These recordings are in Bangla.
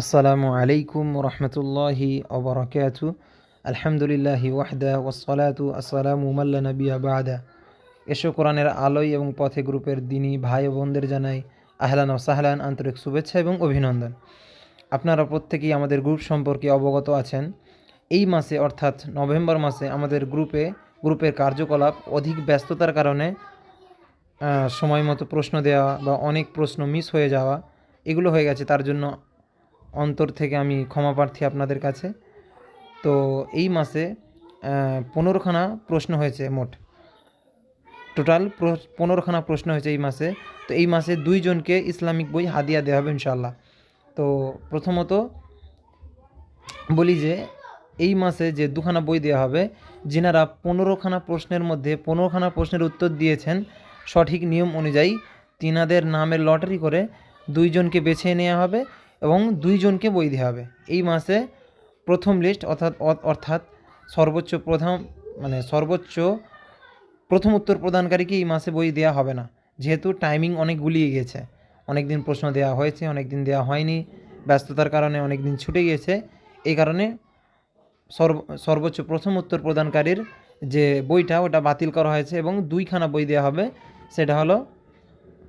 আসসালামু আলাইকুম রহমতুল্লাহি ওবরাকাতু। আলহামদুলিল্লাহি ওয়াহদা ওয়াসসালাতু আসসালামু আলা নাবিয়্যা বা'দা। এসো কোরআনের আলোয় এবং পথে গ্রুপের দিনী ভাই ও বোনদের জানাই আহলান ও সাহলান, আন্তরিক শুভেচ্ছা এবং অভিনন্দন। আপনারা প্রত্যেকেই আমাদের গ্রুপ সম্পর্কে অবগত আছেন। এই মাসে অর্থাৎ নভেম্বর মাসে আমাদের গ্রুপের কার্যকলাপ অধিক ব্যস্ততার কারণে সময় মতো প্রশ্ন দেওয়া বা অনেক প্রশ্ন মিস হয়ে যাওয়া এগুলো হয়ে গেছে। তার জন্য অন্তর থেকে আমি ক্ষমা প্রার্থী আপনাদের কাছে। তো এই মাসে 15খানা প্রশ্ন হয়েছে, মোট টোটাল 15খানা প্রশ্ন হয়েছে এই মাসে। তো এই মাসে 2 জনকে ইসলামিক বই হাদিয়া দেওয়া হবে ইনশাআল্লাহ। তো প্রথমত বলি যে এই মাসে যে 2খানা বই দেওয়া হবে, যিনারা 15খানা প্রশ্নের মধ্যে 15খানা প্রশ্নের উত্তর দিয়েছেন সঠিক নিয়ম অনুযায়ী, তিনাদের নামের লটারি করে 2 জনকে বেছে নেওয়া হবে এবং 2 জনকে বই দেওয়া হবে। এই মাসে প্রথম লিস্ট অর্থাৎ সর্বোচ্চ প্রথম উত্তর প্রদানকারীকে এই মাসে বই দেওয়া হবে না, যেহেতু টাইমিং অনেক গুলিয়ে গিয়েছে। অনেক দিন প্রশ্ন দেওয়া হয়েছে, অনেক দিন দেওয়া হয়নি, ব্যস্ততার কারণে অনেক দিন ছুটে গিয়েছে। এই কারণে সর্বোচ্চ প্রথম উত্তর প্রদানকারীর যে বইটা ওটা বাতিল করা হয়েছে এবং 2খানা বই দেওয়া হবে। সেটা হলো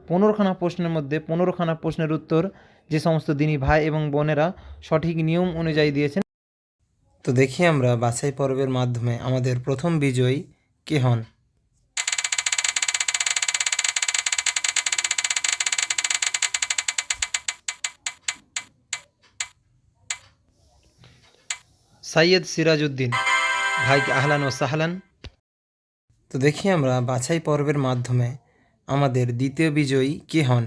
15খানা প্রশ্নের মধ্যে 15খানা প্রশ্নের উত্তর যে সমস্ত দিনী ভাই এবং বোনেরা সঠিক নিয়ম অনুযায়ী দিয়েছেন। তো দেখি আমরা বাছাই পর্বের মাধ্যমে আমাদের প্রথম বিজয়ী কে হন। সৈয়দ সিরাজউদ্দিন ভাইকে আহলান ও সাহলান। তো দেখি আমরা বাছাই পর্বের মাধ্যমে আমাদের দ্বিতীয় বিজয়ী কে হন।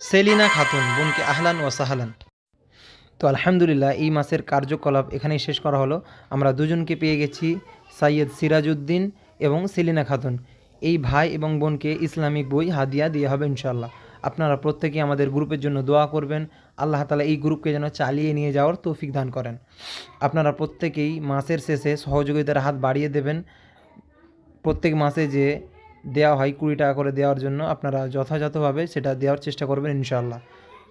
সেলিনা খাতুন বোনকে আহলান ও সাহলান। তো আলহামদুলিল্লাহ এই মাসের কার্যকলাপ এখানেই শেষ করা হলো। আমরা 2 জনকে পেয়ে গেছি, সৈয়দ সিরাজউদ্দিন এবং সেলিনা খাতুন। এই ভাই এবং বোনকে ইসলামিক বই হাদিয়া দিয়ে হবে ইনশাআল্লাহ। আপনারা প্রত্যেকেই আমাদের গ্রুপের জন্য দোয়া করবেন, আল্লাহ তাআলা এই গ্রুপকে যেন চালিয়ে নিয়ে যাওয়ার তৌফিক দান করেন। আপনারা প্রত্যেকেই মাসের শেষে সহযোগিতার হাত বাড়িয়ে দেবেন। প্রত্যেক মাসে যে দেওয়া হয় 20 টাকা করে দেওয়ার জন্য আপনারা যথাযথভাবে সেটা দেওয়ার চেষ্টা করবেন ইনশাআল্লাহ।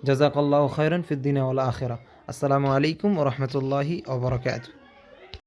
জাযাকাল্লাহু খায়রান ফিদ দুনিয়া ওয়াল আখিরাহ। আসসালামু আলাইকুম ওয়া রাহমাতুল্লাহি ওয়া বারাকাতুহু।